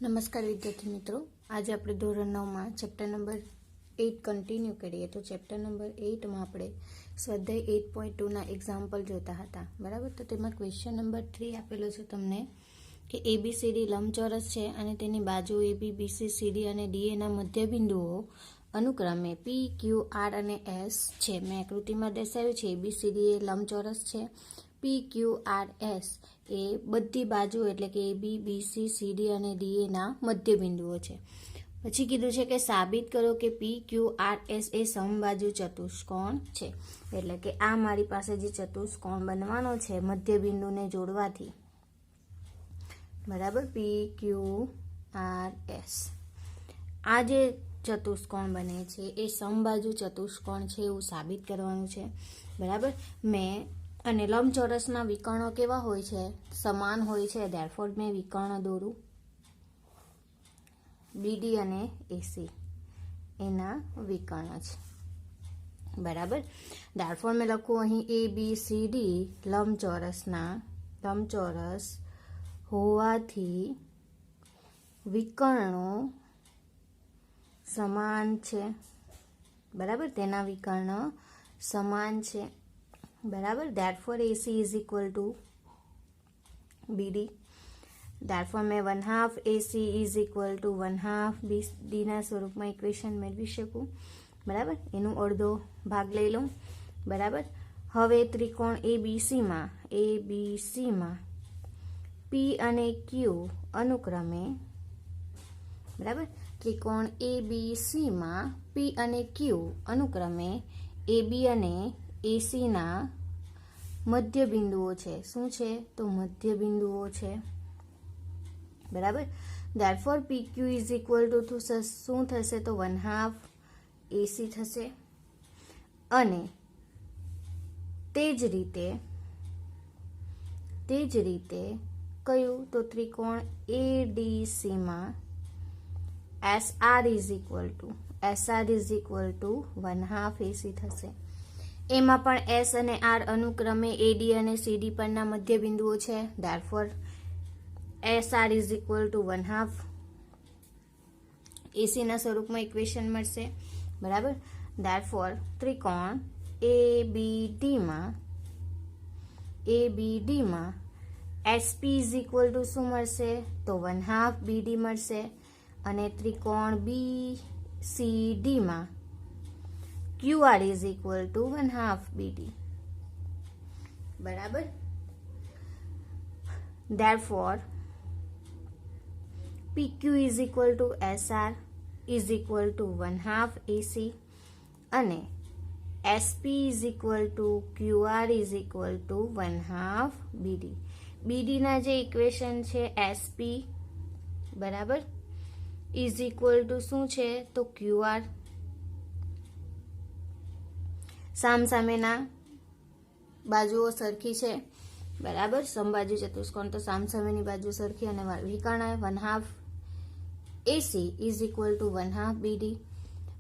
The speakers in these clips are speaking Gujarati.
નમસ્કાર વિદ્યાર્થી મિત્રો, આજે આપણે ધોરણ 9માં ચેપ્ટર નંબર 8 કન્ટિન્યુ કરીએ. તો ચેપ્ટર નંબર 8માં આપણે સ્વાધ્યાય 8.2ના એક્ઝામ્પલ જોતા હતા, બરાબર. તો તેમાં ક્વેશ્ચન નંબર 3 આપેલો છે તમને કે ABCD લંબચોરસ છે અને તેની બાજુ AB, BC, CD અને DAના મધ્યબિંદુઓ અનુક્રમે P, Q, R અને S છે. મેં આકૃતિમાં દર્શાવ્યું છે ABCD એ લંબચોરસ છે. P, Q, R, S એ બધી બાજુ એટલે કે AB, BC, CD અને DAના મધ્યબિંદુઓ છે. પછી કીધું છે કે સાબિત કરો કે P, Q, R, S એ સમબાજુ ચતુષ્કોણ છે. એટલે કે આ મારી પાસે જે ચતુષ્કોણ બનવાનો છે મધ્યબિંદુને જોડવાથી, બરાબર. P, Q, R, S આ જે ચતુષ્કોણ બને છે એ સમબાજુ ચતુષ્કોણ છે એવું સાબિત કરવાનું છે, બરાબર. અને લંબચોરસના વિકર્ણો કેવા હોય છે? સમાન હોય છે. ધેરફોર મેં વિકર્ણ દોરું BD અને AC એના વિકર્ણ છે, બરાબર. ધેરફોર મેં લખું અહીં ABCD લંબચોરસ હોવાથી વિકર્ણો સમાન છે, બરાબર. તેના વિકર્ણ સમાન છે, બરાબર. Therefore AC is equal two BD. Therefore મેં 1/2 AC is equal to 1/2 BD ના સ્વરૂપમાં ઇક્વેશન મેળવી શકું, બરાબર. એનું અડધો ભાગ લઈ લઉં, બરાબર. હવે ત્રિકોણ ABCમાં P અને Q અનુક્રમે, બરાબર. ત્રિકોણ ABCમાં P અને Q અનુક્રમે AB અને AC ના મધ્યબિંદુઓ છે. શું છે? તો મધ્યબિંદુઓ છે, બરાબર. Therefore PQ is equal two શું થશે? તો 1/2 AC થશે. અને તે જ રીતે કયું? તો ત્રિકોણ ADCમાં SR is equal to 1/2 AC થશે. એમાં પણ S અને R અનુક્રમે AD અને CD પરના મધ્યબિંદુઓ છે. Therefore SR is equal to 1/2 AC ના સ્વરૂપમાં ઇક્વેશન મળશે, બરાબર. ધેરફોર ત્રિકોણ ABDમાં SP ઇઝ ઇક્વલ ટુ શું મળશે? તો 1/2 BD મળશે. અને ત્રિકોણ BCDમાં QR is equal to 1/2 BD, બરાબર. Therefore PQ is equal two SR is equal to 1/2 AC અને SP is equal to QR is equal to 1/2 BD. BD ના જે ઇક્વેશન છે SP, બરાબર, ઇઝ ઇક્વલ ટુ શું છે? તો QR. સામસામેના બાજુઓ સરખી છે, બરાબર. સમબાજુ ચતુષ્કોણ તો સામસામેની બાજુ સરખી અને વિકર્ણ 1/2 AC is equal to 1/2 BD.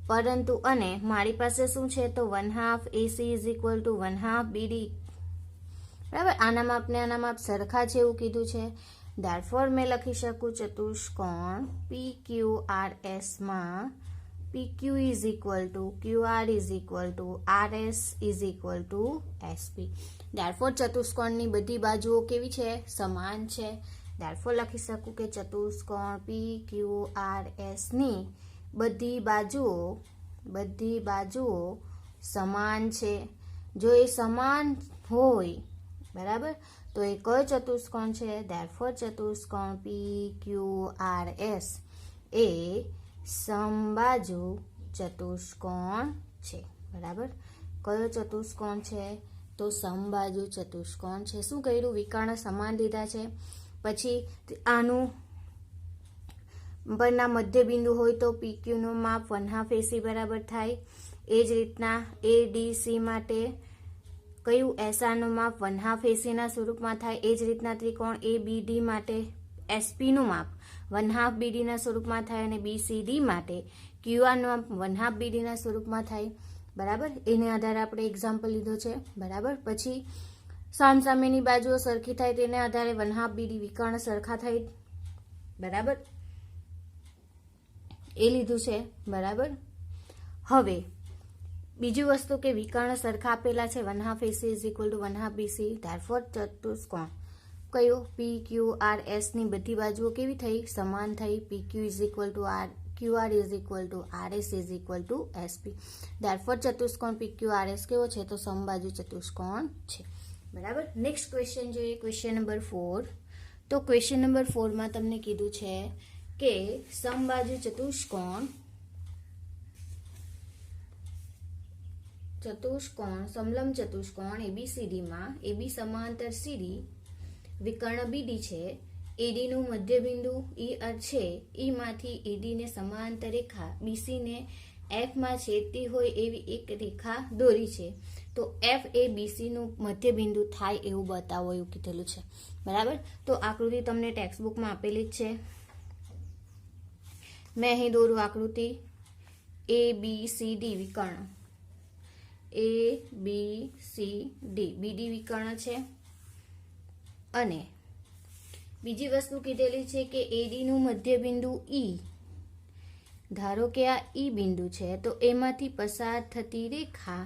પરંતુ અને મારી પાસે શું છે? તો 1/2 AC is equal to 1/2 BD, બરાબર. આના માપ ને આના માપ સરખા છે એવું કીધું છે. ધેરફોર મેં લખી શકું ચતુષ્કોણ PQRS માં PQ is equal to QR is equal to RS is equal to SP. Therefore ચતુષ્કોણની બધી બાજુઓ કેવી છે? સમાન છે. ધેરફોર લખી શકું કે ચતુષ્કોણ PQRS ની બધી બાજુઓ સમાન છે. જો એ સમાન હોય, બરાબર, તો એ કયો ચતુષ્કોણ છે? ધેરફોર ચતુષ્કોણ PQRS એ સમબાજુ ચતુષ્કોણ છે, બરાબર. કયો ચતુષ્કોણ છે? તો સમબાજુ ચતુષ્કોણ છે. શું કર્યું? વિકર્ણ સમાન લીધા છે. પછી આનું પરના મધ્યબિંદુ હોય તો PQ નું માપ 1/2 AC બરાબર થાય. એ જ રીતના ADC માટે કયું? SR નું માપ 1/2 AC ના સ્વરૂપમાં થાય. એ જ રીતના ત્રિકોણ ABD માટે SP નું માપ 1/2 BD ના સ્વરૂપમાં થાય અને BCD માટે QR નું માપ 1/2 BD ના સ્વરૂપમાં થાય, બરાબર. એને આધારે આપણે એક્ઝામ્પલ લીધો છે, બરાબર. પછી સામસામેની બાજુઓ સરખી થાય તેને આધારે 1/2 BD વિકર્ણ સરખા થાય, બરાબર. એ લીધું છે, બરાબર. હવે બીજી વસ્તુ કે વિકર્ણ સરખા આપેલા છે, 1/2 AC is equal to 1/2 BC. Therefore ચતુષ્કોણ કયો PQRS ની બધી બાજુઓ કેવી થઈ? સમાન થઈ. PQ is equal two R, QR is equal to RS is equal to SP. Therefore ચતુષ્કોણ PQRS કેવો છે? તો સમબાજુ ચતુષ્કોણ છે, બરાબર. નેક્સ્ટ ક્વેશ્ચન જોઈએ, ક્વેશ્ચન નંબર 4. તો ક્વેશ્ચન નંબર 4 માં તમને કીધું છે કે સમબાજુ ચતુષ્કોણ સમલંબ ચતુષ્કોણ ABCD માં AB સમાંતર CD વિકર્ણ BD છે. AD નું મધ્યબિંદુ E છે. E માંથી AD ને સમાંતર રેખા BC ને F માં છેદતી હોય એવી એક રેખા દોરી છે. તો F એ BC નું મધ્યબિંદુ થાય એવું બતાવો એવું કીધેલું છે, બરાબર. તો આકૃતિ તમને ટેક્સ્ટબુકમાં આપેલી જ છે. મેં અહીં દોરું આકૃતિ. ABCD વિકર્ણ, ABCD BD વિકર્ણ છે. અને બીજી વસ્તુ કીધેલી છે કે AD નું મધ્યબિંદુ E, ધારો કે આ E બિંદુ છે, તો એમાંથી પસાર થતી રેખા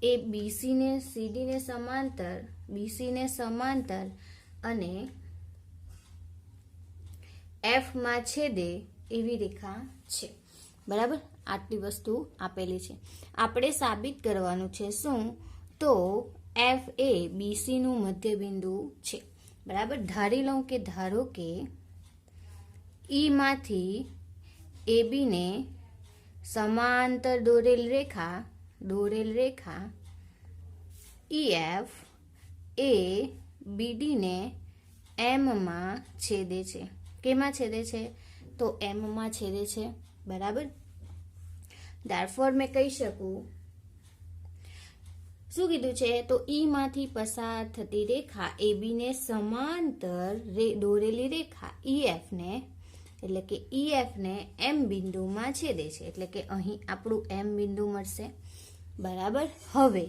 એ BC ને CD ને સમાંતર, BC ને સમાંતર અને F માં છેદે એવી રેખા છે, બરાબર. આટલી વસ્તુ આપેલી છે. આપણે સાબિત કરવાનું છે શું? તો F એ BC નું મધ્યબિંદુ છે, બરાબર. ધારી લઉં કે ધારો કે E માંથી AB ને સમાંતર દોરેલ રેખા EF એ BD ને M માં છેદે છે. કેમાં છેદે છે? તો M માં છેદે છે, બરાબર. ધેરફોર મેં કહી શકું, શું કીધું છે? તો E માંથી પસાર થતી રેખા AB ને સમાંતર દોરેલી રેખા EF ને, એટલે કે EF ને M બિંદુમાં છેદે છે, એટલે કે અહીં આપણું M બિંદુ મળશે, બરાબર. હવે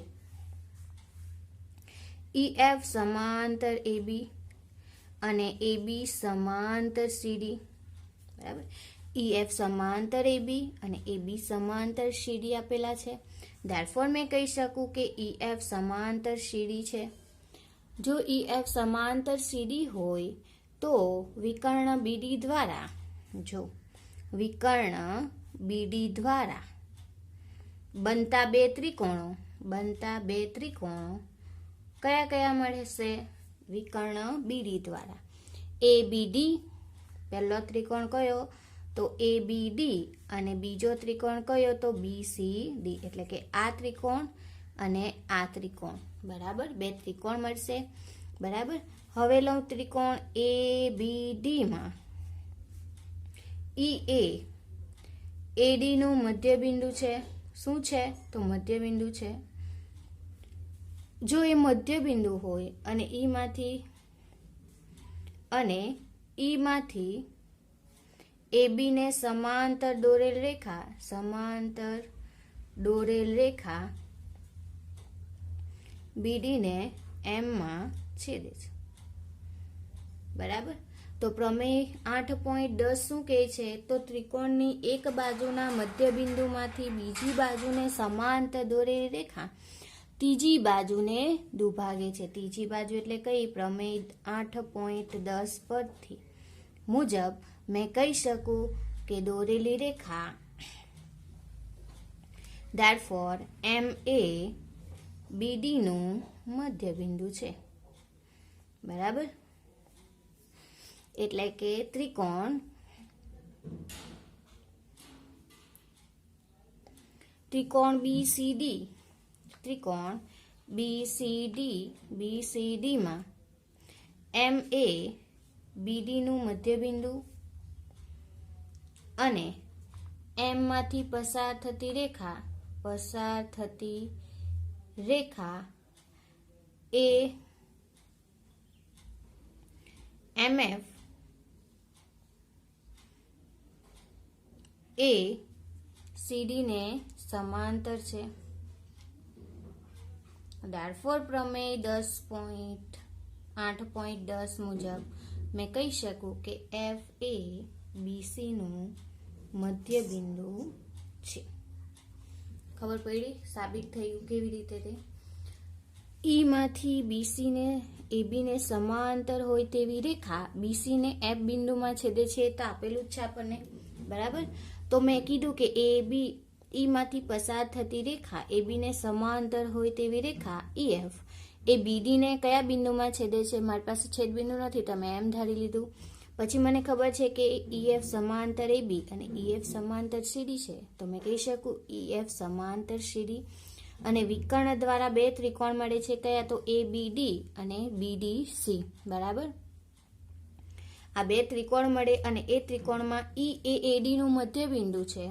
EF સમાંતર AB અને AB સમાંતર CD, બરાબર. EF સમાંતર AB અને AB સમાંતર CD આપેલા છે. ધેરફોર મેં કહી શકું કે EF સમાંતર CD છે. જો EF સમાંતર CD હોય તો વિકર્ણ BD દ્વારા બનતા બે ત્રિકોણો કયા કયા મળશે? વિકર્ણ BD દ્વારા ABD, પહેલો ત્રિકોણ કયો? તો ABD. અને બીજો ત્રિકોણ કયો? તો BCD, એટલે કે આ ત્રિકોણ અને આ ત્રિકોણ, બરાબર. બે ત્રિકોણ મળશે, બરાબર. હવે લઉં ત્રિકોણ ABD માં EA AD નું મધ્યબિંદુ છે. શું છે? તો મધ્યબિંદુ છે. જો એ મધ્યબિંદુ હોય અને E માંથી AB ને સમાંતર દોરેલ રેખા BD ને M માં છેદે છે, બરાબર. તો પ્રમેય 8.10 શું કહે છે? તો ત્રિકોણની એક બાજુના મધ્યબિંદુમાંથી બીજી બાજુને સમાંતર દોરેલી રેખા ત્રીજી બાજુને દુભાગે છે. ત્રીજી બાજુ એટલે કઈ? પ્રમેય 8.10 પરથી મુજબ મેં કહી શકું કે દોરેલી રેખા, ધેરફોર M એ BD નું મધ્યબિંદુ છે, બરાબર. એટલે કે ત્રિકોણ BCD માં M એ BD નું મધ્યબિંદુ અને M માંથી પસાર થતી રેખા એ MF એ CD ને સમાંતર છે. ધેરફોર પ્રમેય 8.10 મુજબ મેં કહી શકું કે F એ BC નું મધ્ય બિંદુ છે. ખબર પડી? સાબિત થયું કેવી રીતે તે? ઈ માંથી બીસી ને એબી ને સમાંતર હોય તેવી રેખા બીસી ને એફ બિંદુમાં છેદે છે તો આપેલું જ છે આપણને, બરાબર. તો મેં કીધું કે એબી ઈ માંથી પસાર થતી રેખા એબી ને સમાંતર હોય તેવી રેખા ઈએફ એ બીડી ને કયા બિંદુમાં છેદે છે? મારી પાસે છેદ બિંદુ નથી, તમે એમ ધારી લીધું. પછી મને ખબર છે કે ઈએફ સમાંતર એબી અને ઈએફ સમાંતર સીડી છે, તો મેં કહી શકું ઈએફ સમાંતર સીડી. અને વિકર્ણ દ્વારા બે ત્રિકોણ મળે છે, કયા? તો એબીડી અને બીડીસી, બરાબર. આ બે ત્રિકોણ મળે અને એ ત્રિકોણમાં ઈ એડી નું મધ્ય બિંદુ છે,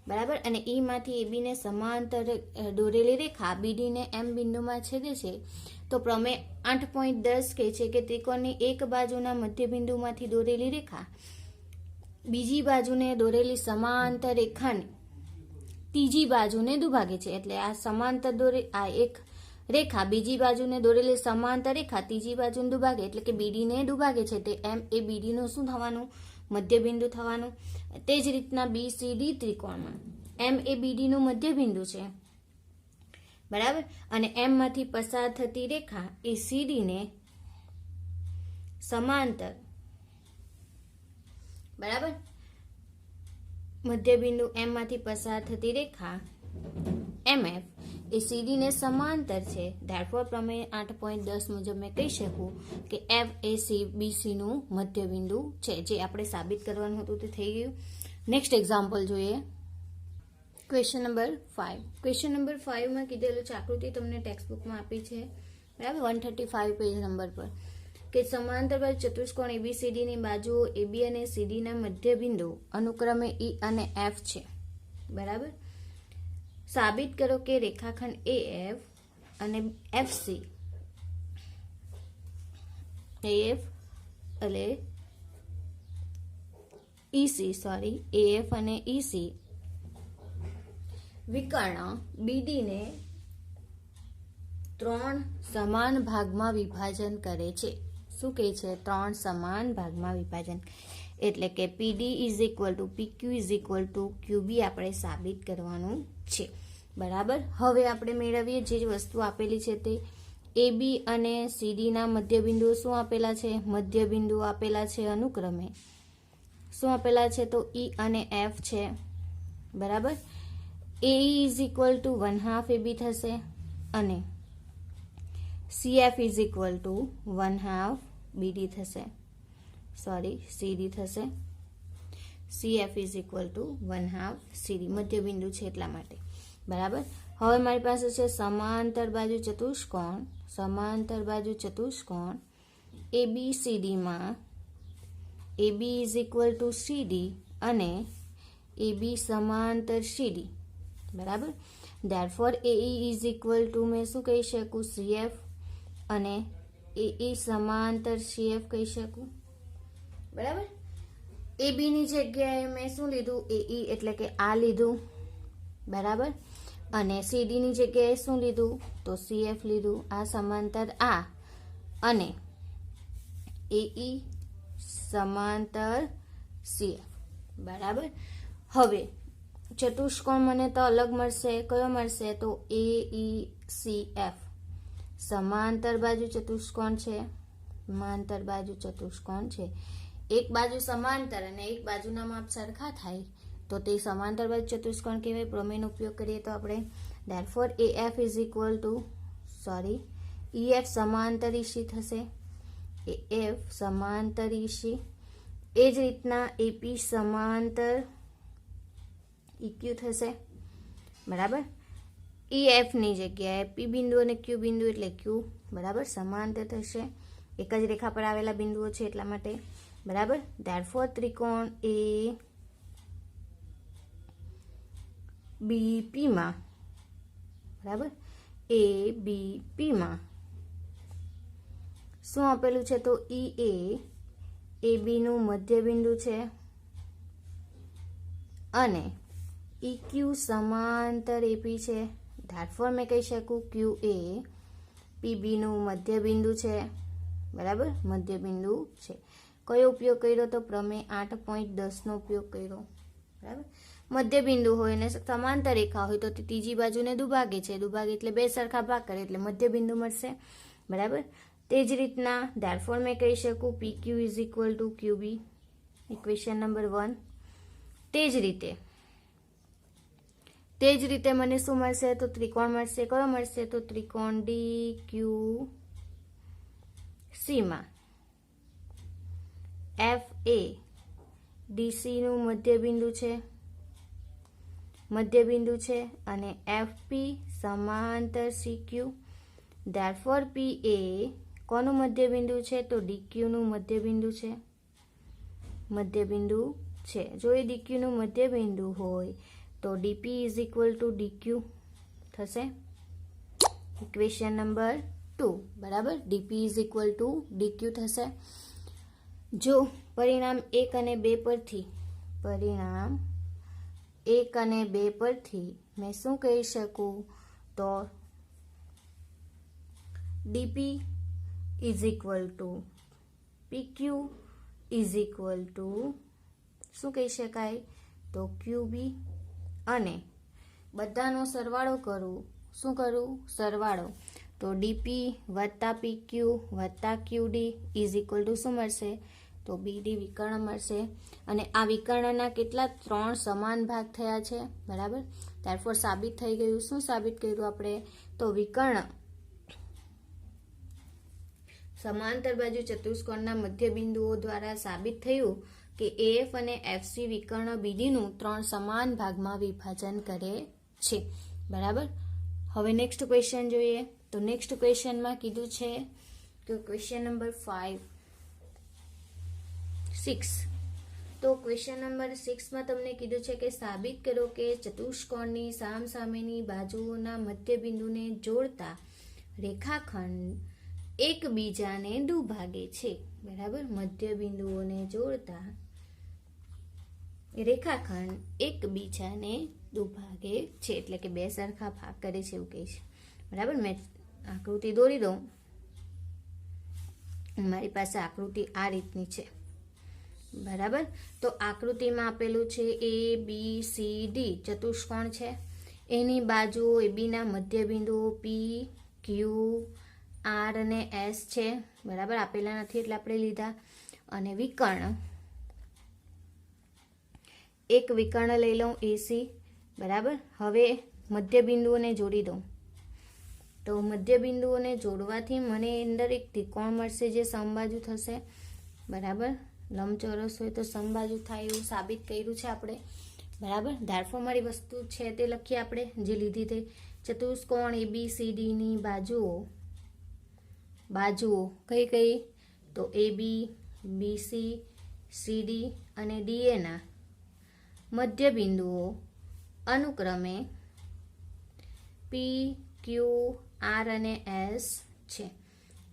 બરાબર. અને ઈ માંથી એબી ને સમાંતર દોરેલી રેખા બીડી ને એમ બિંદુમાં છેદે છે. તો પ્રમેય 8.10 કહે છે કે ત્રિકોણની એક બાજુના મધ્ય બિંદુમાંથી દોરેલી રેખા બીજી બાજુને દોરેલી સમાંતર રેખાની ત્રીજી બાજુને દુભાગે છે. એટલે આ સમાંતર આ એક રેખા બીજી બાજુને દોરેલી સમાંતર રેખા ત્રીજી બાજુને દુભાગે, એટલે કે બીડી ને દુભાગે છે. તે એમ એ બીડી નું શું થવાનું? મધ્ય બિંદુ થવાનું. તે જ રીતના બીસીડી ત્રિકોણમાં એમ એ બીડી નું મધ્ય બિંદુ છે, બરાબર. અને એમ માંથી પસાર થતી રેખા એ સીડી ને સમાંતર, બરાબર. મધ્ય બિંદુ એમ માંથી પસાર થતી રેખા એમએફ એ સીડી ને સમાંતર છે. ધેરફોર પ્રમેય 8.10 મુજબ મેં કહી શકું કે એફ એ બીસી નું મધ્ય બિંદુ છે. જે આપણે સાબિત કરવાનું હતું તે થઈ ગયું. નેક્સ્ટ એક્ઝામ્પલ જોઈએ. Question number 5. ક્વેશ્ચન નંબર 5 માં કીધેલું છે, આકૃતિ તમને ટેક્સ્ટ બુકમાં આપી છે, બરાબર, 135 પેજ નંબર પર, કે સમાંતર બાજુ ચતુષ્કોણ એબીસીડી ની બાજુઓ એબી અને સીડી ના મધ્ય બિંદુ અનુક્રમે ઈ અને એફ છે, બરાબર. સાબિત કરો કે રેખાખંડ એએફ અને એફસી એએફ એટલે એએફ અને ઈસી વિકર્ણ બીડી ને 3 સમાન ભાગમાં વિભાજન કરે છે. શું કહે છે? 3 સમાન ભાગમાં વિભાજન, એટલે કે PD is equal to PQ is equal to QB આપણે સાબિત કરવાનું છે, બરાબર. હવે આપણે મેળવીએ જે વસ્તુ આપેલી છે તે એબી અને સીડી ના મધ્ય બિંદુઓ શું આપેલા છે? મધ્ય બિંદુઓ આપેલા છે અનુક્રમે શું આપેલા છે? તો ઈ અને એફ છે, બરાબર. AE is equal to 1/2 AB થશે અને CF is equal to 1/2 BD થશે, CD થશે. CF is equal to 1/2 CD મધ્ય બિંદુ છે એટલા માટે, બરાબર. હવે મારી પાસે છે સમાંતર બાજુ ચતુષ્કોણ ABCD માં AB is equal two CD અને AB સમાંતર CD, બરાબર. Therefore AE is equal two મેં શું કહી શકું? CF અને AE સમાંતર CF કહી શકું, બરાબર. AB ની જગ્યાએ મેં શું લીધું? AE એટલે કે આ લીધું, બરાબર. અને CD ની જગ્યાએ શું લીધું? તો CF લીધું. આ સમાંતર આ અને AE સમાંતર CF, બરાબર. હવે ચતુષ્કોણ મને તો અલગ મળશે. કયો મળશે? તો AECF સમાંતર બાજુ ચતુષ્કોણ છે. એક બાજુ સમાંતર અને એક બાજુના માપ સરખા થાય તો તે સમાંતર બાજુ ચતુષ્કોણ કહેવાય. પ્રમેયનો ઉપયોગ કરીએ તો આપણે therefore AF is equal two EF સમાંતર EC થશે. AF સમાંતર EC. એ જ રીતના AP સમાંતર EQ થશે, બરાબર. EF ની જગ્યાએ P બિંદુ અને Q બિંદુ એટલે Q, બરાબર, સમાંતર થશે. એક જ રેખા પર આવેલા બિંદુઓ છે એટલા માટે, બરાબર. ધેરફોર ત્રિકોણ ABP માં, બરાબર, ABP માં શું આપેલું છે? તો EA AB નું મધ્ય બિંદુ છે અને EQ સમાંતર AP છે. ધેરફોર મેં કહી શકું QA PB નું મધ્ય બિંદુ છે, બરાબર, મધ્ય બિંદુ છે. કયો ઉપયોગ કર્યો? તો પ્રમેય 8.10 નો ઉપયોગ કર્યો, બરાબર. મધ્ય બિંદુ હોય ને સમાંતર રેખા હોય તો તે ત્રીજી બાજુને દુભાગે છે. દુભાગે એટલે બે સરખા ભાગ કરે એટલે મધ્ય બિંદુ મળશે. બરાબર. તે જ રીતના ધેરફોર મેં કહી શકું PQ is equal two QB, equation number 1. તે જ રીતે મને શું મળશે? તો ત્રિકોણ મળશે. કયો મળશે? તો ત્રિકોણ DQC માં FA DC નું મધ્ય બિંદુ છે અને FP સમાંતર CQ. ધેરફોર PA કોનું મધ્ય બિંદુ છે? તો DQ નું મધ્ય બિંદુ છે. જો એ DQ નું મધ્ય બિંદુ હોય તો DP is equal two DQ થશે, ઇક્વેશન નંબર 2. બરાબર. DP is equal two DQ થશે. જો પરિણામ 1 અને 2 પરથી મેં શું કહી શકું? તો DP is equal two PQ is equal two શું કહી શકાય? તો QB. અને બધાનો સરવાળો કરું. શું કરું? સરવાળો. તો DP વત્તા PQ વત્તા QD ઇઝ ઇક્વલ ટુ શું મળશે? તો BD વિકર્ણ મળશે. અને આ વિકર્ણના કેટલા? 3 સમાન ભાગ થયા છે. બરાબર. ત્યારફોર સાબિત થઈ ગયું. શું સાબિત કર્યું આપણે? તો વિકર્ણ સમાંતર બાજુ ચતુષ્કોણના મધ્ય બિંદુઓ દ્વારા સાબિત થયું કે AF અને FC વિકર્ણ BD નું 3 સમાન ભાગમાં વિભાજન કરે છે. બરાબર. હવે નેક્સ્ટ ક્વેશ્ચન જોઈએ. તો નેક્સ્ટ ક્વેશ્ચનમાં કીધું છે કે ક્વેશ્ચન નંબર 6. તો ક્વેશ્ચન નંબર 6 માં તમને કીધું છે કે સાબિત કરો કે ચતુષ્કોણની સામસામેની બાજુઓના મધ્ય બિંદુને જોડતા રેખાખંડ એકબીજાને દુભાગે છે. બરાબર. મધ્ય બિંદુઓને જોડતા રેખાખંડ એકબીજાને દુભાગે છે એટલે કે બે સરખા ભાગ કરે છે એવું કહે છે. બરાબર. મેં આકૃતિ દોરી દઉં. મારી પાસે આકૃતિ આ રીતની છે. બરાબર. તો આકૃતિમાં આપેલું છે ABCD ચતુષ્કોણ છે. એની બાજુઓ AB ના મધ્ય બિંદુઓ P, Q, R અને S છે. બરાબર. આપેલા નથી એટલે આપણે લીધા. અને વિકર્ણ, એક વિકર્ણ લઈ લઉં AC. બરાબર. હવે મધ્ય બિંદુઓને જોડી દઉં. તો મધ્ય બિંદુઓને જોડવાથી મને અંદર એક ત્રિકોણ મળશે જે સમબાજુ થશે. બરાબર. લંબચોરસ હોય તો સમબાજુ થાય એવું સાબિત કર્યું છે આપણે. બરાબર. ધેરફોર મારી વસ્તુ છે તે લખીએ આપણે જે લીધી તે. ચતુષ્કોણ ABCD ની બાજુઓ કઈ કઈ? તો AB, BC, CD અને DA ના મધ્ય બિંદુઓ અનુક્રમે P, Q, R અને S છે.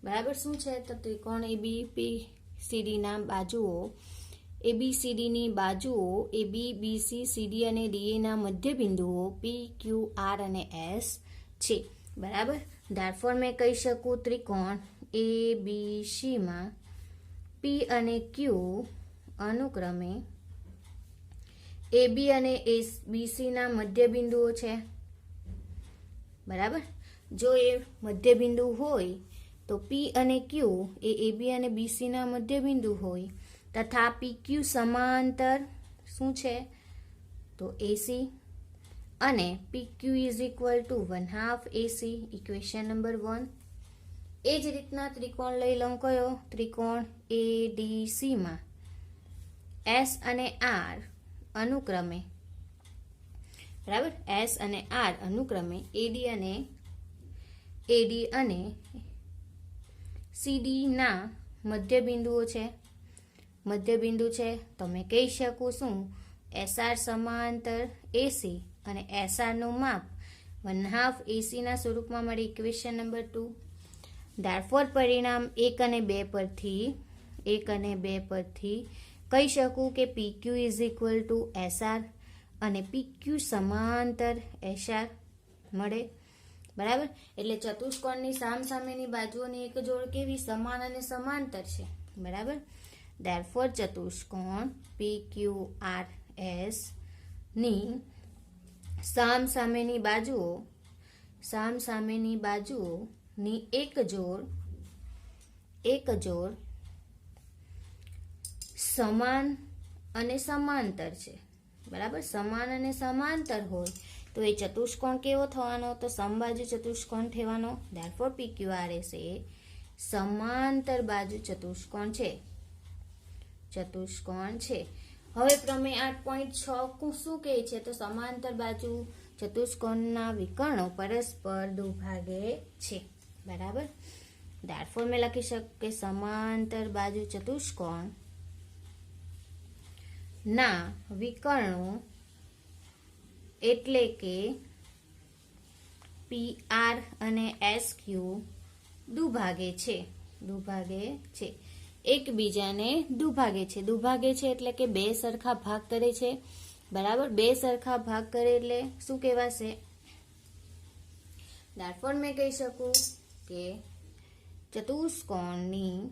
બરાબર. શું છે? તો ત્રિકોણ ABCD ના બાજુઓ ABCD ની બાજુઓ AB, BC, CD અને DA ના મધ્ય બિંદુઓ P, Q, R અને S છે. બરાબર. ધેરફોર મેં કહી શકું ત્રિકોણ ABC માં P અને Q અનુક્રમે AB અને BC ના મધ્ય બિંદુઓ છે. બરાબર. જો એ મધ્ય બિંદુ હોય તો P અને Q એ AB અને BC ના મધ્ય બિંદુ હોય તથા PQ સમાંતર શું છે? તો AC અને PQ is equal to 1/2 AC, equation number 1. એ જ રીતના ત્રિકોણ લઈ લઉં. કયો? ત્રિકોણ ADC માં S અને R અનુક્રમે. બરાબર. S અને R અનુક્રમે AD અને CD ના મધ્ય બિંદુ છે. તો મેં કહી શકું શું? SR સમાંતર AC અને SR નું માપ 1/2 AC ના સ્વરૂપમાં મળી, ઇક્વેશન નંબર 2. ધેરફોર પરિણામ 1 અને 2 પરથી કહી શકું કે PQ is equal two SR અને PQ સમાંતર SR મળે. બરાબર. એટલે ચતુષ્કોણની સામસામેની બાજુઓની એક જોડ કેવી? સમાન અને સમાંતર છે. બરાબર. ધેરફોર ચતુષ્કોણ PQRS ની સામસામેની બાજુઓની એક જોડ સમાન અને સમાંતર છે. બરાબર, સમાન અને સમાંતર હોય તો એ ચતુષ્કોણ કેવો થવાનો? તો સમબાજુ ચતુષ્કોણ થવાનો. ધેરફોર PQRS એ સમાંતર બાજુ ચતુષ્કોણ છે. હવે પ્રમેય 8.6 શું કહે છે? તો સમાંતર બાજુ ચતુષ્કોણના વિકર્ણો પરસ્પર દુભાગે છે. બરાબર, ધેરફોર મેં લખી શકું કે સમાંતર બાજુ ચતુષ્કોણ ના વિકર્ણો એટલે કે PR અને SQ દુભાગે છે. એકબીજાને દુભાગે છે એટલે કે બે સરખા ભાગ કરે છે. બરાબર, બે સરખા ભાગ કરે એટલે શું કહેવાશે? ધેરફોર મેં કહી શકું કે ચતુષ્કોણની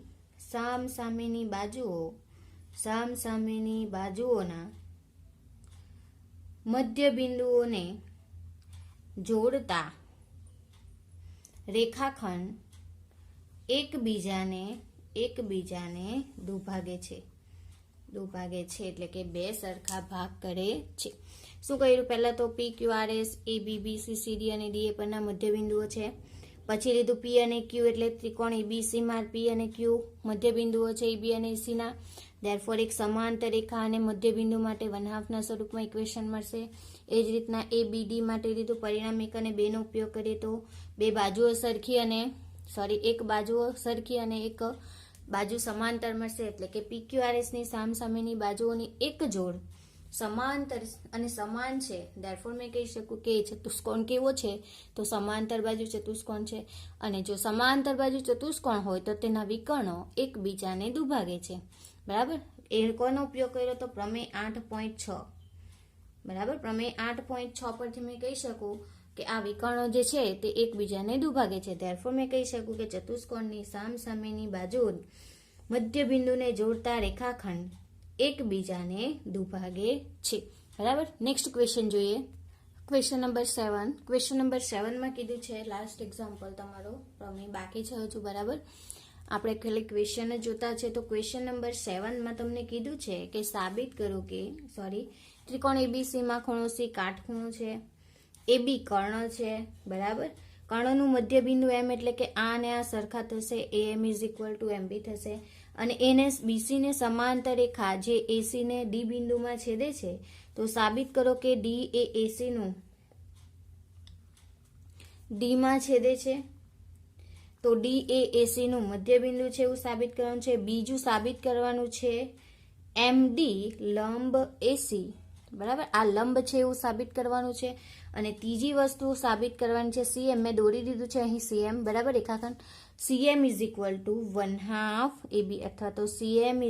સામસામેની બાજુઓના મધ્ય બિંદુઓને જોડતા રેખાખંડ એકબીજાને દુભાગે છે એટલે કે બે સરખા ભાગ કરે છે. શું કર્યું? પહેલા તો PQRS ABBCCD અને DA પરના મધ્ય બિંદુઓ છે. પછી લીધું P અને Q એટલે ત્રિકોણ ABC માં P અને Q મધ્ય બિંદુઓ છે AB અને AC ના. ધેરફોર એક સમાંતર રેખા અને મધ્ય બિંદુ માટે 1/2 સ્વરૂપમાં ઇક્વેશન મળશે. એ જ રીતના ABD માટે લીધું પરિણામ 1 અને 2 નો ઉપયોગ કરીએ તો એક બાજુઓ સરખી અને એક બાજુ સમાંતર મળશે એટલે કે PQRS ની સામસામેની બાજુઓની એક જોડ સમાંતર અને સમાન છે. ધેરફોર મેં કહી શકું કે ચતુષ્કોણ કેવો છે? તો સમાંતર બાજુ ચતુષ્કોણ છે. અને જો સમાંતર બાજુ ચતુષ્કોણ હોય તો તેના વિકર્ણો એકબીજાને દુભાગે છે. બરાબર, એ કોનો ઉપયોગ કર્યો? તો પ્રમેય 8.6. બરાબર, પ્રમેય 8.6 પરથી મેં કહી શકું કે આ વિકર્ણો જે છે તે એકબીજાને દુભાગે છે. ધેરફોર મેં કહી શકું કે ચતુષ્કોણની સામસામેની બાજુઓ મધ્ય બિંદુને જોડતા રેખાખંડ એકબીજાને દુભાગે છે. બરાબર, નેક્સ્ટ ક્વેશ્ચન જોઈએ. Question number 7. ક્વેશ્ચન નંબર 7માં કીધું છે, લાસ્ટ એક્ઝામ્પલ તમારો પ્રમેય બાકી છે હજુ. બરાબર, આપણે ખાલી ક્વેશ્ચન જ જોતા છે. તો ક્વેશ્ચન નંબર 7માં તમને કીધું છે કે સાબિત કરો કે ત્રિકોણ ABC માં ખૂણો C કાટખૂણો છે. AB કર્ણ છે. બરાબર, કર્ણનું મધ્ય બિંદુ M એટલે કે આ અને આ સરખા થશે. AM = MB થશે. અને એને BC ને સમાંતર રેખા જે AC ને D બિંદુમાં છેદે છે. તો સાબિત કરો કે D એ AC નું D માં છેદે છે. તો D એ AC નું મધ્ય બિંદુ છે એવું સાબિત કરવાનું છે. બીજું સાબિત કરવાનું છે MD લંબ AC. બરાબર, આ લંબ છે એવું સાબિત કરવાનું છે. અને ત્રીજી વસ્તુ સાબિત કરવાની છે CM. મેં દોરી દીધું છે અહીં CM. બરાબર, રેખાખંડ CM = 1/2 AB અથવા તો CM =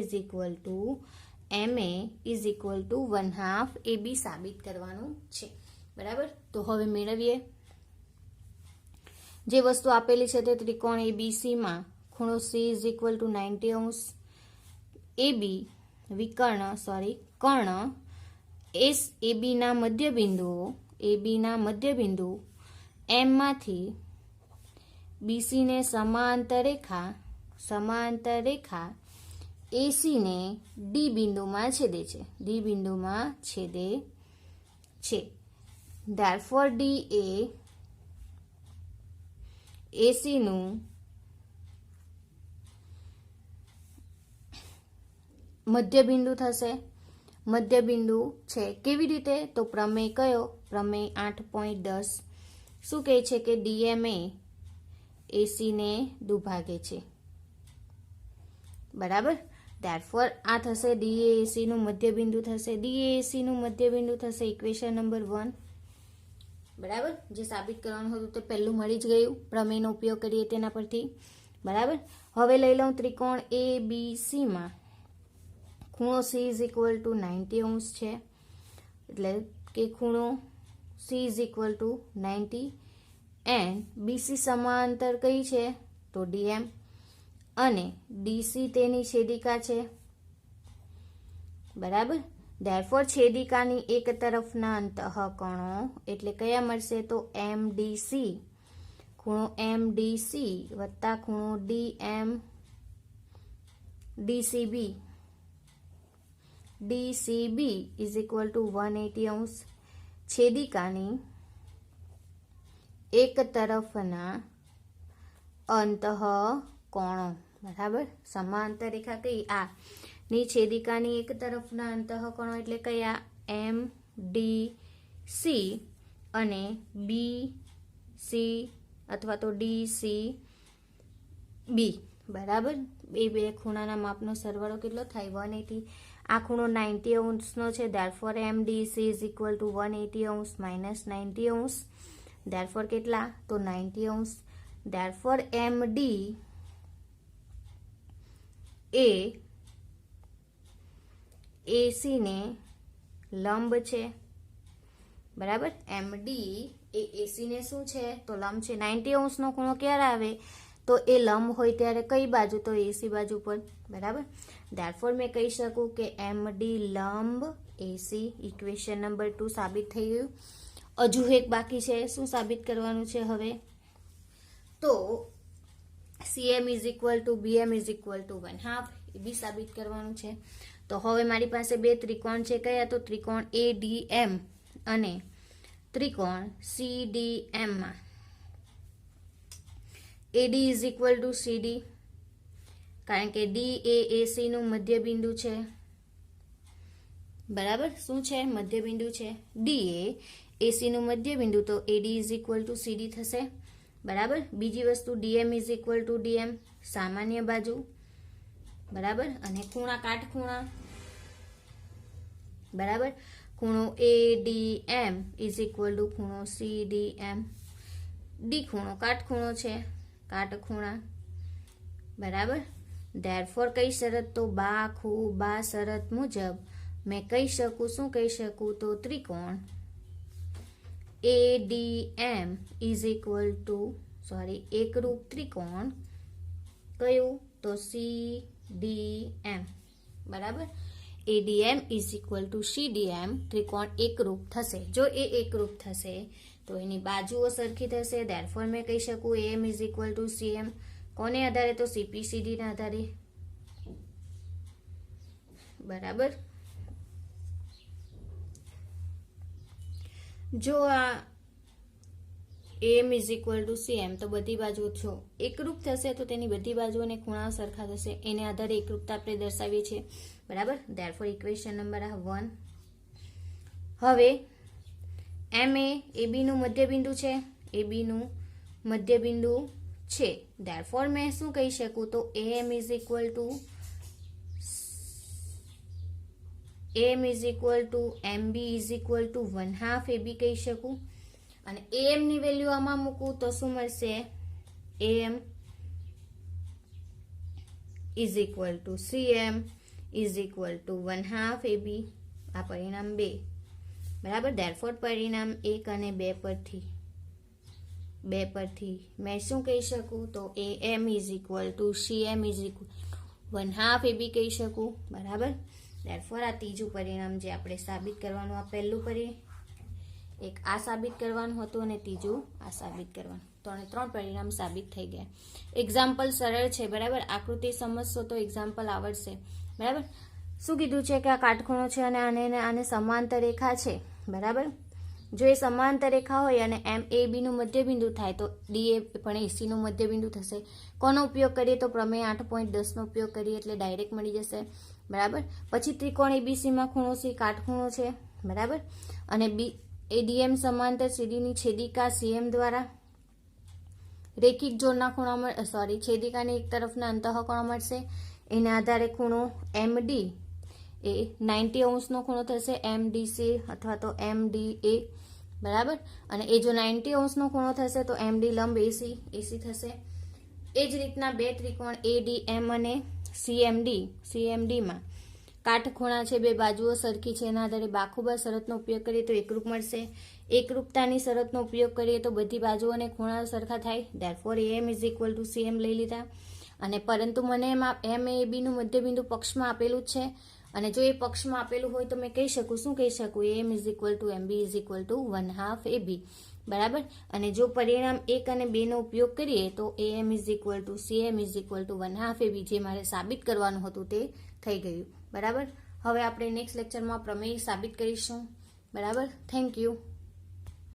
MA = 1/2 AB સાબિત કરવાનું છે. બરાબર, તો હવે મેળવીએ. જે વસ્તુ આપેલી છે તે ત્રિકોણ ABC માં ખૂણો C = 90°. AB કર્ણ AB ના મધ્ય બિંદુ M માંથી BC ને સમાંતર રેખા AC ને D બિંદુમાં છેદે છે. ધેરફોર D એ AC નું મધ્ય બિંદુ થશે. મધ્ય બિંદુ છે. કેવી રીતે? તો પ્રમેય કયો? પ્રમેય 8.10 શું કહે છે કે DM એ AC ને દુભાગે છે. બરાબર, ધેરફોર આ થશે D એ AC નું મધ્ય બિંદુ થશે. D એ AC નું મધ્ય બિંદુ થશે. Equation number 1. બરાબર, જે સાબિત કરવાનું હતું તે પહેલું મળી જ ગયું પ્રમેયનો ઉપયોગ કરીએ તેના પરથી. બરાબર, હવે લઈ લઉં ત્રિકોણ ABC માં ખૂણો C = 90° છે. એટલે કે ખૂણો C = 90 એન્ડ BC સમાંતર કઈ છે? તો DM. અને DC તેની છેદિકા છે. બરાબર, ધેરફોર છેદિકાની એક તરફના અંતઃકોણો એટલે કયા મળશે તો એમડીસી, ખૂણો એમડીસી વત્તા ખૂણો ડીસીબી ઇઝ ઇક્વલ ટુ 180 અંશ. છેદિકાની એક તરફના અંતઃકોણો, બરાબર. સમાંતર રેખા કઈ આ ની છેદિકાની એક તરફના અંતઃકોણો એટલે કયા એમ ડી સી અને બી સી અથવા તો ડી સી બી, બરાબર. બે ખૂણાના માપનો સરવાળો કેટલો થાય 180. આ ખૂણો 90 અંશનો છે, therefore M D C is equal to 180 અંશ માઇનસ 90 અંશ. ધેરફોર કેટલા તો 90 અંશ. ધેરફોર એમ ડી એ એસી ને લંબ છે, બરાબર. એમડી એ એસી ને શું છે તો લંબ છે. 90 અંશનો ખૂણો ક્યારે આવે તો એ લંબ હોય ત્યારે કઈ બાજુ તો એસી બાજુ પર, બરાબર. ધેરફોર મેં કહી શકું કે એમડી લંબ એસી. ઇક્વેશન નંબર 2 સાબિત થઈ ગયું. હજુ એક બાકી છે, શું સાબિત કરવાનું છે હવે તો CM is equal two BM is equal to 1/2 A બી સાબિત કરવાનું છે. તો હવે મારી પાસે બે ત્રિકોણ છે, કયા તો ત્રિકોણ એડીએમ અને ત્રિકોણ સીડીએમ માં એડી ઇઝ ઇક્વલ ટુ સીડી, કારણ કે ડી એ એસી નું મધ્ય બિંદુ છે, બરાબર. શું છે મધ્ય બિંદુ છે, ડી એ એસી નું મધ્ય બિંદુ, તો એડી ઇઝ ઇક્વલ ટુ સીડી થશે, બરાબર. બીજી વસ્તુ DM is equal two DM સામાન્ય બાજુ, બરાબર. અને ખૂણા કાટખૂણા, બરાબર. ખૂણો એડીએમ ઇઝ ઇક્વલ ટુ ખૂણો સીડીએમ. ડી ખૂણો કાટખૂણો છે, કાટખૂણા, બરાબર. ધેરફોર કઈ શરત તો બા શરત મુજબ મેં કહી શકું, શું કહી શકું તો ત્રિકોણ એડીએમ ઇઝ ઇક્વલ ટુ એકરૂપ ત્રિકોણ કયું તો સીડીએમ, બરાબર. ADM is equal two CDM ત્રિકોણ એકરૂપ થશે. જો એ એકરૂપ થશે તો એની બાજુઓ સરખી થશે. ધેરફોર મેં કહી શકું એમ ઇઝ ઇક્વલ ટુ સીએમ. કોને આધારે તો સીપીસીડી ના આધારે, બરાબર. જો આ એમ ઇઝ ઇક્વલ ટુ સીએમ તો બધી બાજુ જો એકરૂપ થશે તો તેની બધી બાજુઓને ખૂણાઓ સરખા થશે, એને આધારે એકરૂપતા આપણે દર્શાવીએ છીએ, બરાબર. Therefore equation number 1. હવે એમ એ બી નું મધ્ય બિંદુ છે, એ બી નું મધ્ય બિંદુ છે. ધેરફોર મેં શું કહી શકું તો M is equal to M B is equal to 1/2 A B કહી શકું. અને એમ ની વેલ્યુ આમાં મૂકું તો શું મળશે, M is equal to CM is equal to 1/2 A B. આ પરિણામ 2, બરાબર. ધેરફોર પરિણામ 1 અને 2 પરથી મેં શું કહી શકું તો M is equal to CM is equal 1/2 A B કહી શકું, બરાબર. ધેરફોર આ ત્રીજું પરિણામ જે આપણે સાબિત કરવાનું, આ પહેલું એક આ સાબિત કરવાનું હતું અને ત્રીજું આ સાબિત કરવાનું. 3 પરિણામ સાબિત થઈ ગયા. એક્ઝામ્પલ સરળ છે, બરાબર. આકૃતિ સમજશો તો એક્ઝામ્પલ આવડશે, બરાબર. શું કીધું છે કે આ કાટખૂણો છે અને આને સમાંતર રેખા છે, બરાબર. જો એ સમાંતર રેખા હોય અને એમ એ બી નું મધ્ય બિંદુ થાય તો ડી એ પણ એસી નું મધ્ય બિંદુ થશે. કોનો ઉપયોગ કરીએ તો પ્રમેય 8.10 નો ઉપયોગ કરીએ એટલે ડાયરેક્ટ મળી જશે, બરાબર. પછી ત્રિકોણ એબીસી માં ખૂણો સી કાટખૂણો છે, બરાબર. અને એડીએમ સમાંતર સીડીની છેદિકા સીએમ દ્વારા રેખિક જોડના ખૂણા છેદિકાની એક તરફના અંતઃકોણો મળશે. એના આધારે ખૂણો એમડી એ 90 અંશનો ખૂણો થશે, એમડીસી અથવા તો એમડીએ, બરાબર. અને એ જો 90 અંશનો ખૂણો થશે તો એમડી લંબ એસી થશે. એ જ રીતના બે ત્રિકોણ એડીએમ અને સીએમડીમાં કાટખૂણા છે, બે બાજુઓ સરખી છે, એના આધારે બાખુબા શરતનો ઉપયોગ કરીએ તો એકરૂપ મળશે. એકરૂપતાની શરતનો ઉપયોગ કરીએ તો બધી બાજુઓને ખૂણા સરખા થાય. Therefore M is equal to CM લઈ લીધા. અને પરંતુ મને એમ એ બી નું મધ્યબિંદુ પક્ષમાં આપેલું જ છે અને જો એ પક્ષમાં આપેલું હોય તો મેં કહી શકું, શું કહી શકું, AM is equal two MB is equal to 1/2 AB, બરાબર. અને જો પરિણામ 1 અને 2 નો ઉપયોગ કરીએ તો AM is equal two CM is equal to 1/2 AB, જે મારે સાબિત કરવાનું હતું તે થઈ ગયું, બરાબર. હવે આપણે નેક્સ્ટ લેક્ચરમાં પ્રમેય સાબિત કરીશું, બરાબર. Thank you.